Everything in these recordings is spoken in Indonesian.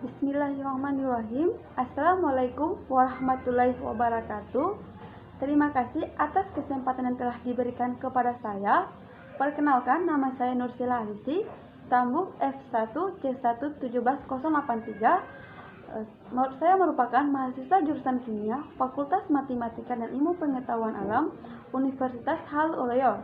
Bismillahirrahmanirrahim. Assalamualaikum warahmatullahi wabarakatuh. Terima kasih atas kesempatan yang telah diberikan kepada saya. Perkenalkan, nama saya Nursila Alisi, tambuk F1C117083. Saya merupakan mahasiswa jurusan Kimia, Fakultas Matematika dan Ilmu Pengetahuan Alam, Universitas Haloleo.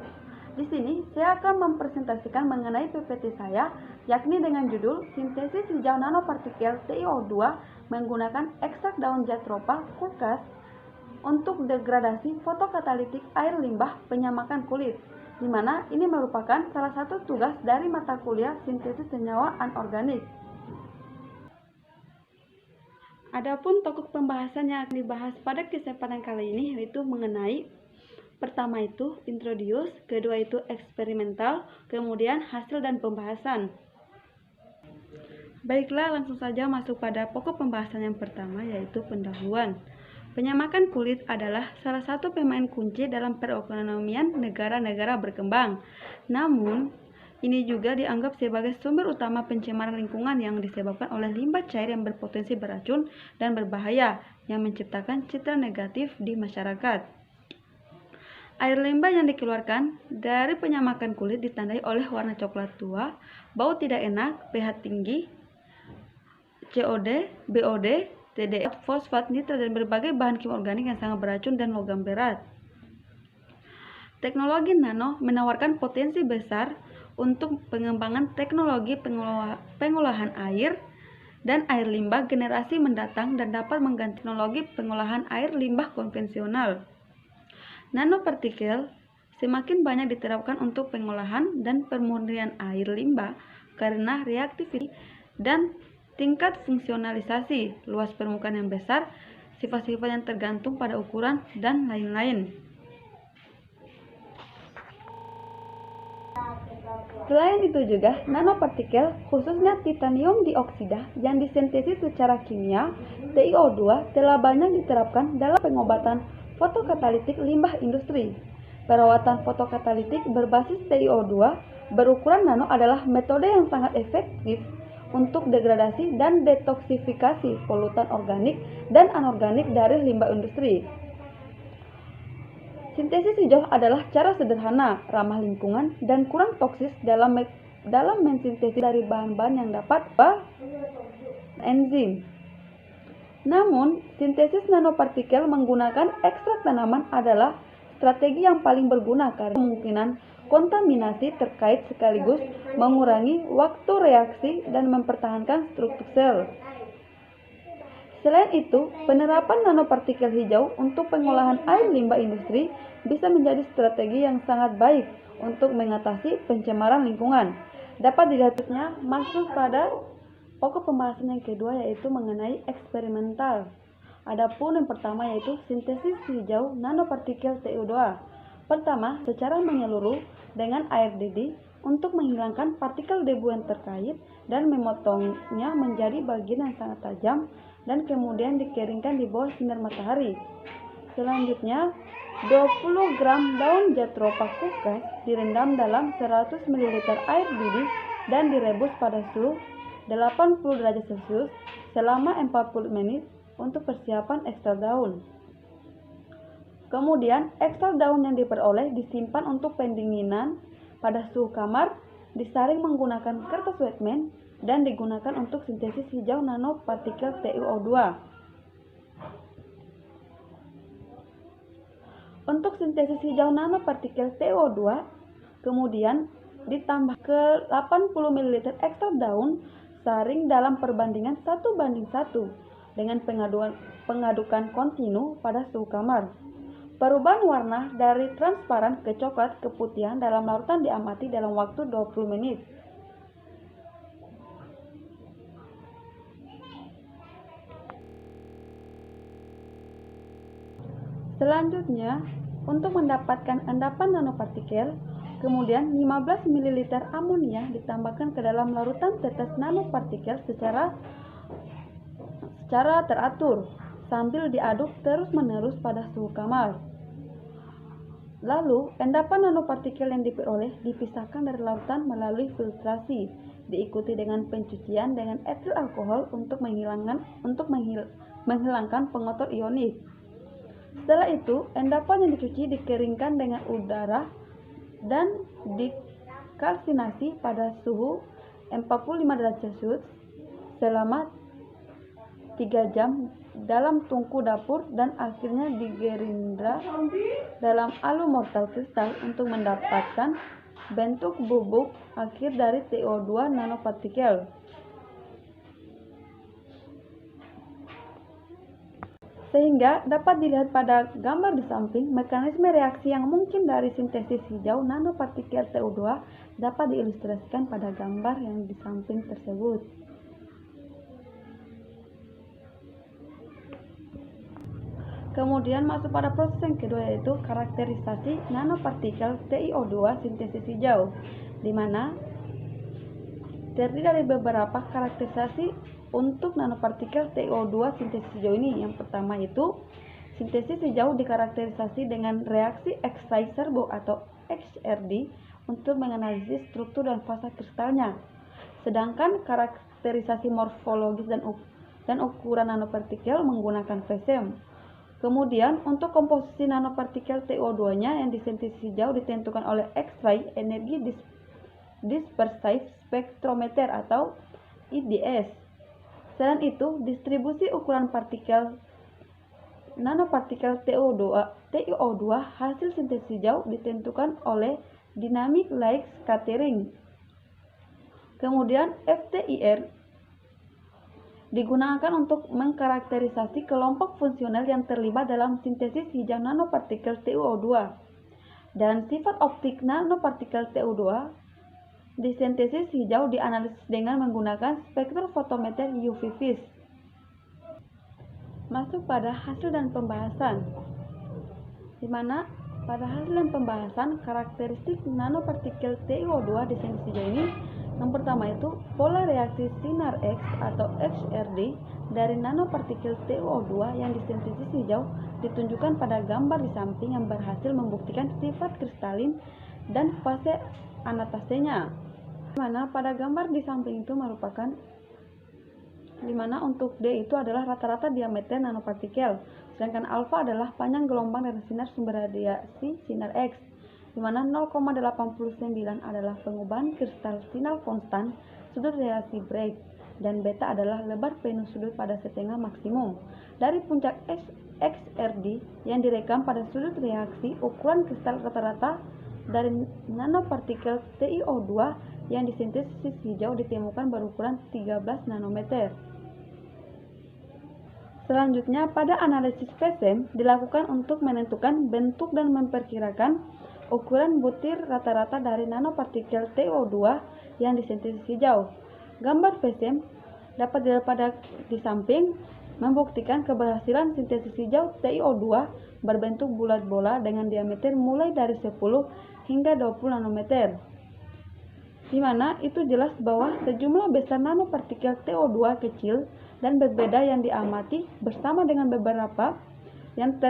Di sini, saya akan mempresentasikan mengenai PPT saya, yakni dengan judul Sintesis Hijau Nanopartikel TiO2 menggunakan ekstrak daun Jatropha curcas untuk degradasi fotokatalitik air limbah penyamakan kulit, di mana ini merupakan salah satu tugas dari mata kuliah sintesis senyawa anorganik. Adapun topik pembahasan yang akan dibahas pada kesempatan kali ini yaitu mengenai pertama itu introduce, kedua itu eksperimental, kemudian hasil dan pembahasan. Baiklah, langsung saja masuk pada pokok pembahasan yang pertama yaitu pendahuluan. Penyamakan kulit adalah salah satu pemain kunci dalam perekonomian negara-negara berkembang. Namun, ini juga dianggap sebagai sumber utama pencemaran lingkungan yang disebabkan oleh limbah cair yang berpotensi beracun dan berbahaya yang menciptakan citra negatif di masyarakat. Air limbah yang dikeluarkan dari penyamakan kulit ditandai oleh warna coklat tua, bau tidak enak, pH tinggi, COD, BOD, TDF, fosfat, nitrat, dan berbagai bahan kimia organik yang sangat beracun dan logam berat. Teknologi nano menawarkan potensi besar untuk pengembangan teknologi pengolahan air dan air limbah generasi mendatang dan dapat mengganti teknologi pengolahan air limbah konvensional. Nanopartikel semakin banyak diterapkan untuk pengolahan dan pemurnian air limbah karena reaktivitas dan tingkat fungsionalisasi, luas permukaan yang besar, sifat-sifat yang tergantung pada ukuran, dan lain-lain. Selain itu juga, nanopartikel, khususnya titanium dioksida yang disintesis secara kimia, TiO2, telah banyak diterapkan dalam pengobatan fotokatalitik limbah industri. Perawatan fotokatalitik berbasis TiO2 berukuran nano adalah metode yang sangat efektif untuk degradasi dan detoksifikasi polutan organik dan anorganik dari limbah industri. Sintesis hijau adalah cara sederhana, ramah lingkungan, dan kurang toksis dalam mensintesis dari bahan-bahan yang dapat enzim. Namun, sintesis nanopartikel menggunakan ekstrak tanaman adalah strategi yang paling berguna karena kemungkinan kontaminasi terkait sekaligus mengurangi waktu reaksi dan mempertahankan struktur sel. Selain itu, penerapan nanopartikel hijau untuk pengolahan air limbah industri bisa menjadi strategi yang sangat baik untuk mengatasi pencemaran lingkungan. Dapat dilihatnya masuk pada pokok pembahasan yang kedua yaitu mengenai eksperimental. Adapun yang pertama yaitu sintesis hijau nanopartikel TiO2. Pertama, secara menyeluruh dengan air didih untuk menghilangkan partikel debu yang terkait dan memotongnya menjadi bagian yang sangat tajam dan kemudian dikeringkan di bawah sinar matahari. Selanjutnya, 20 gram daun Jatropha curcas direndam dalam 100 ml air didih dan direbus pada suhu 80 derajat Celcius selama 40 menit untuk persiapan ekstrak daun. Kemudian, ekstrak daun yang diperoleh disimpan untuk pendinginan pada suhu kamar, disaring menggunakan kertas wetman, dan digunakan untuk sintesis hijau nanopartikel TiO2. Untuk sintesis hijau nanopartikel TiO2, kemudian ditambah ke 80 ml ekstrak daun, saring dalam perbandingan 1:1 dengan pengadukan kontinu pada suhu kamar. Perubahan warna dari transparan ke coklat keputihan dalam larutan diamati dalam waktu 20 menit. Selanjutnya, untuk mendapatkan endapan nanopartikel, kemudian 15 ml amonia ditambahkan ke dalam larutan tetes nanopartikel secara teratur sambil diaduk terus-menerus pada suhu kamar. Lalu, endapan nanopartikel yang diperoleh dipisahkan dari lautan melalui filtrasi diikuti dengan pencucian dengan etil alkohol untuk menghilangkan pengotor ionik. Setelah itu, endapan yang dicuci dikeringkan dengan udara dan dikalsinasi pada suhu 45 derajat Celcius selama 3 jam dalam tungku dapur dan akhirnya digerindra dalam alu mortar kristal untuk mendapatkan bentuk bubuk akhir dari TiO2 nanopartikel. Sehingga dapat dilihat pada gambar di samping, mekanisme reaksi yang mungkin dari sintesis hijau nanopartikel TiO2 dapat diilustrasikan pada gambar yang di samping tersebut. Kemudian masuk pada proses yang kedua, yaitu karakterisasi nanopartikel TiO2 sintesis hijau, di mana terdiri dari beberapa karakterisasi untuk nanopartikel TiO2 sintesis hijau ini. Yang pertama itu, sintesis hijau dikarakterisasi dengan reaksi X-ray serbo atau XRD untuk menganalisis struktur dan fasa kristalnya. Sedangkan karakterisasi morfologis dan ukuran nanopartikel menggunakan VSEM. Kemudian, untuk komposisi nanopartikel TiO2-nya yang disintesis hijau ditentukan oleh X-ray Energy Dispersive Spectrometer atau IDS. Selain itu, distribusi ukuran nanopartikel TiO2 hasil sintesis hijau ditentukan oleh Dynamic Light Scattering. Kemudian, FTIR digunakan untuk mengkarakterisasi kelompok fungsional yang terlibat dalam sintesis hijau nanopartikel TiO2. Dan sifat optik nanopartikel TiO2 di sintesis hijau dianalisis dengan menggunakan spektrofotometer UV vis. Masuk pada hasil dan pembahasan, di mana pada hasil dan pembahasan karakteristik nanopartikel TiO2 di sintesis hijau ini, yang pertama itu pola reaksi sinar X atau XRD dari nanopartikel TiO2 yang disintesis hijau ditunjukkan pada gambar di samping yang berhasil membuktikan sifat kristalin dan fase anatasenya. Dimana pada gambar di samping itu merupakan dimana untuk D itu adalah rata-rata diameter nanopartikel, sedangkan alfa adalah panjang gelombang dari sinar sumber radiasi sinar X, di mana 0,89 adalah pengubahan kristal sinar konstan sudut reaksi Bragg, dan beta adalah lebar penuh sudut pada setengah maksimum. Dari puncak XRD yang direkam pada sudut reaksi, ukuran kristal rata-rata dari nanopartikel TiO2 yang disintesis hijau ditemukan berukuran 13 nanometer. Selanjutnya, pada analisis VSEM dilakukan untuk menentukan bentuk dan memperkirakan ukuran butir rata-rata dari nanopartikel TiO2 yang disintesis hijau. Gambar VSEM dapat dilihat pada di samping membuktikan keberhasilan sintesis hijau TiO2 berbentuk bulat bola dengan diameter mulai dari 10 hingga 20 nanometer. Di mana itu jelas bahwa sejumlah besar nanopartikel TiO2 kecil dan berbeda yang diamati bersama dengan beberapa yang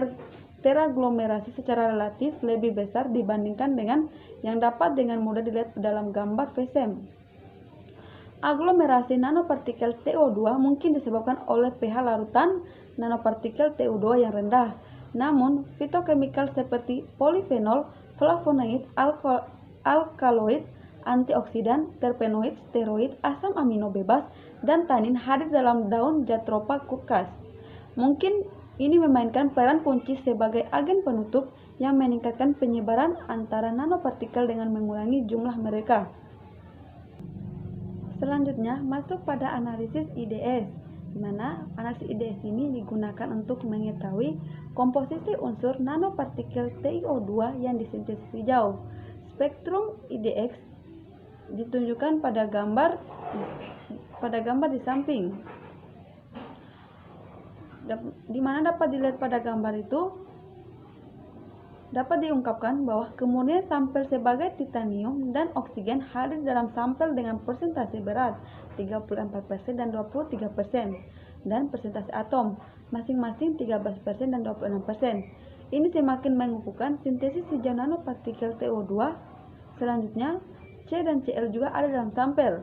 teraglomerasi secara relatif lebih besar dibandingkan dengan yang dapat dengan mudah dilihat dalam gambar VSEM. Aglomerasi nanopartikel TiO2 mungkin disebabkan oleh pH larutan nanopartikel TiO2 yang rendah. Namun, fitokemikal seperti polifenol, flavonoid, alkaloid, antioksidan, terpenoid, steroid, asam amino bebas, dan tanin hadir dalam daun Jatropha curcas. Mungkin ini memainkan peran kunci sebagai agen penutup yang meningkatkan penyebaran antara nanopartikel dengan mengurangi jumlah mereka. Selanjutnya, masuk pada analisis IDS, di mana analisis IDS ini digunakan untuk mengetahui komposisi unsur nanopartikel TiO2 yang disintesis hijau. Spektrum IDX ditunjukkan pada gambar di samping, di mana dapat dilihat pada gambar itu dapat diungkapkan bahwa kemurnian sampel sebagai titanium dan oksigen hadir dalam sampel dengan persentase berat 34% dan 23%, dan persentase atom masing-masing 13% dan 26%. Ini semakin mengukuhkan sintesis hijau nanopartikel TiO2. Selanjutnya, C dan Cl juga ada dalam sampel.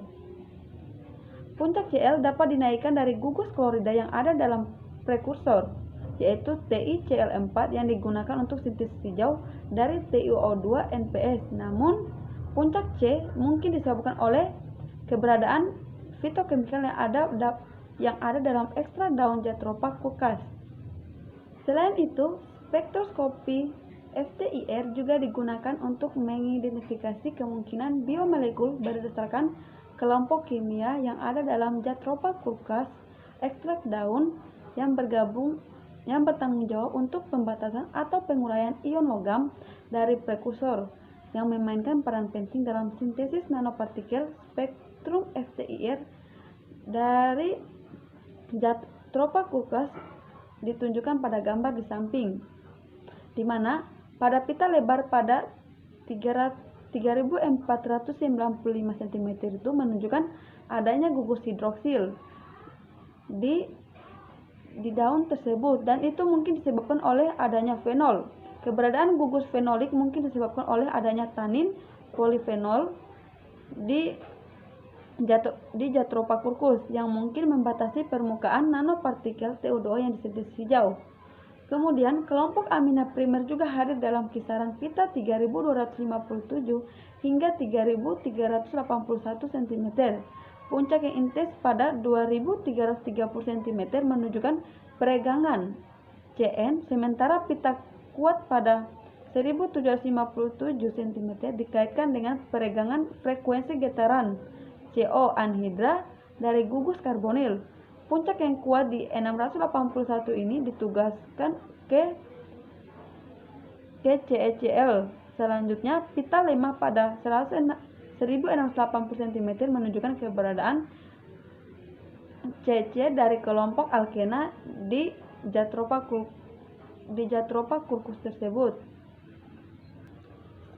Puncak Cl dapat dinaikkan dari gugus klorida yang ada dalam prekursor, yaitu TiCl4 yang digunakan untuk sintesis hijau dari TiO2 NPS. Namun, puncak C mungkin disebabkan oleh keberadaan fitokimikal yang ada dalam ekstrak daun Jatropha curcas. Selain itu, spektroskopi FTIR juga digunakan untuk mengidentifikasi kemungkinan biomolekul berdasarkan kelompok kimia yang ada dalam Jatropha curcas ekstrak daun yang bertanggung jawab untuk pembatasan atau penguraian ion logam dari prekursor yang memainkan peran penting dalam sintesis nanopartikel. Spektrum FTIR dari Jatropha curcas ditunjukkan pada gambar di samping, di mana pada pita lebar pada 3495 cm itu menunjukkan adanya gugus hidroksil di daun tersebut, dan itu mungkin disebabkan oleh adanya fenol. Keberadaan gugus fenolik mungkin disebabkan oleh adanya tanin polifenol di Jatropha curcas yang mungkin membatasi permukaan nanopartikel TiO2 yang disintesis hijau. Kemudian, kelompok amina primer juga hadir dalam kisaran pita 3257 hingga 3381 cm. Puncak yang intens pada 2330 cm menunjukkan peregangan Cn, sementara pita kuat pada 1757 cm dikaitkan dengan peregangan frekuensi getaran CO anhidra dari gugus karbonil. Puncak yang kuat di 681 ini ditugaskan ke CeCl. Selanjutnya, pita lemah pada 1680 cm menunjukkan keberadaan CC dari kelompok alkena di Jatropha curcas tersebut.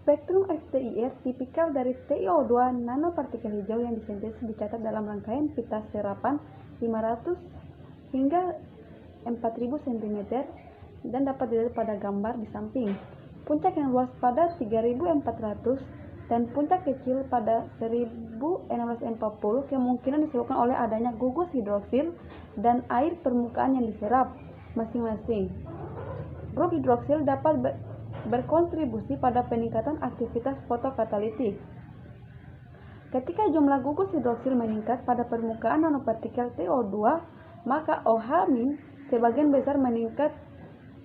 Spektrum FTIR tipikal dari TiO2 nanopartikel hijau yang disintesis dicatat dalam rangkaian pita serapan 500 hingga 4000 cm dan dapat dilihat pada gambar di samping. Puncak yang luas pada 3400 dan puncak kecil pada 1640 kemungkinan disebabkan oleh adanya gugus hidroksil dan air permukaan yang diserap masing-masing. Grup hidroksil dapat berkontribusi pada peningkatan aktivitas fotokatalitik. Ketika jumlah gugus hidroksil meningkat pada permukaan nanopartikel TiO2, maka OH- sebagian besar meningkat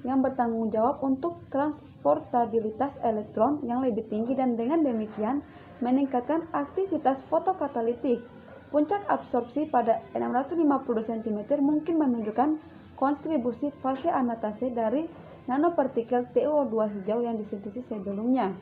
yang bertanggung jawab untuk transportabilitas elektron yang lebih tinggi dan dengan demikian meningkatkan aktivitas fotokatalitik. Puncak absorpsi pada 650 cm mungkin menunjukkan kontribusi fase anatase dari nanopartikel TiO2 hijau yang disintesis sebelumnya.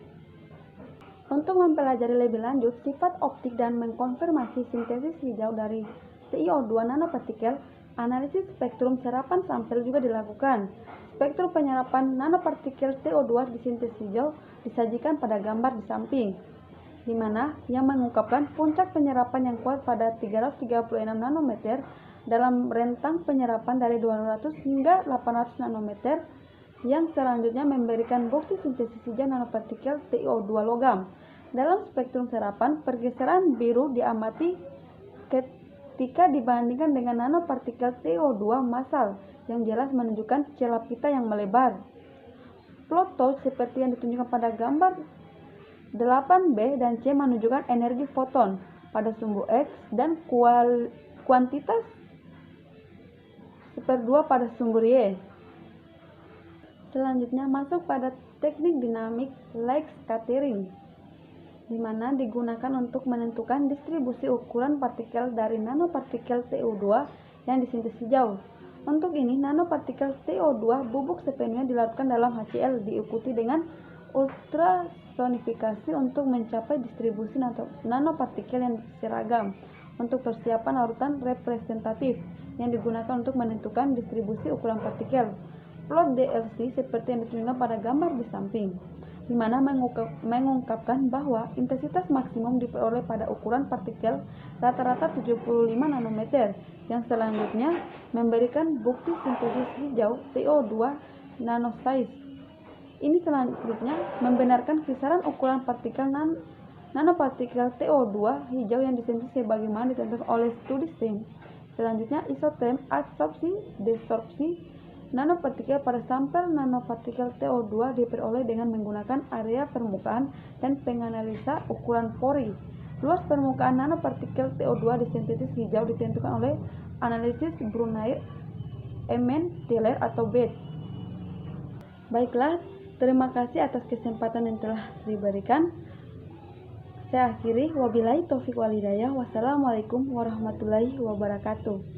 Untuk mempelajari lebih lanjut sifat optik dan mengkonfirmasi sintesis hijau dari TiO2 nanopartikel, analisis spektrum serapan sampel juga dilakukan. Spektrum penyerapan nanopartikel TiO2 di sintesis hijau disajikan pada gambar di samping, di mana yang mengungkapkan puncak penyerapan yang kuat pada 336 nanometer dalam rentang penyerapan dari 200 hingga 800 nanometer yang selanjutnya memberikan bukti sintesis hijau nanopartikel TiO2 logam. Dalam spektrum serapan, pergeseran biru diamati ketika dibandingkan dengan nanopartikel TiO2 massal yang jelas menunjukkan celah pita yang melebar. Plot touch seperti yang ditunjukkan pada gambar 8b dan C menunjukkan energi foton pada sumbu X dan kuantitas seperdua pada sumbu Y. Selanjutnya masuk pada teknik dinamik light scattering, di mana digunakan untuk menentukan distribusi ukuran partikel dari nanopartikel TiO2 yang disintesis hijau. Untuk ini, nanopartikel TiO2 bubuk sepenuhnya dilarutkan dalam HCl diikuti dengan ultrasonifikasi untuk mencapai distribusi nanopartikel yang seragam. Untuk persiapan larutan representatif yang digunakan untuk menentukan distribusi ukuran partikel. Plot DLC seperti yang ditunjukkan pada gambar di samping, di mana mengungkapkan bahwa intensitas maksimum diperoleh pada ukuran partikel rata-rata 75 nanometer, yang selanjutnya memberikan bukti sintesis hijau TiO2 nanosize. Ini selanjutnya membenarkan kisaran ukuran partikel nanopartikel TO2 hijau yang disintesis sebagaimana ditentukan oleh studi STEM. Selanjutnya, isoterm absorpsi desorpsi nanopartikel pada sampel nanopartikel TO2 diperoleh dengan menggunakan area permukaan dan penganalisa ukuran pori. Luas permukaan nanopartikel TO2 disintesis hijau ditentukan oleh analisis Brunner, Eman, Teller, atau Beth. Baiklah, terima kasih atas kesempatan yang telah diberikan. Saya akhiri, wabillahi taufiq wal hidayah. Wassalamualaikum warahmatullahi wabarakatuh.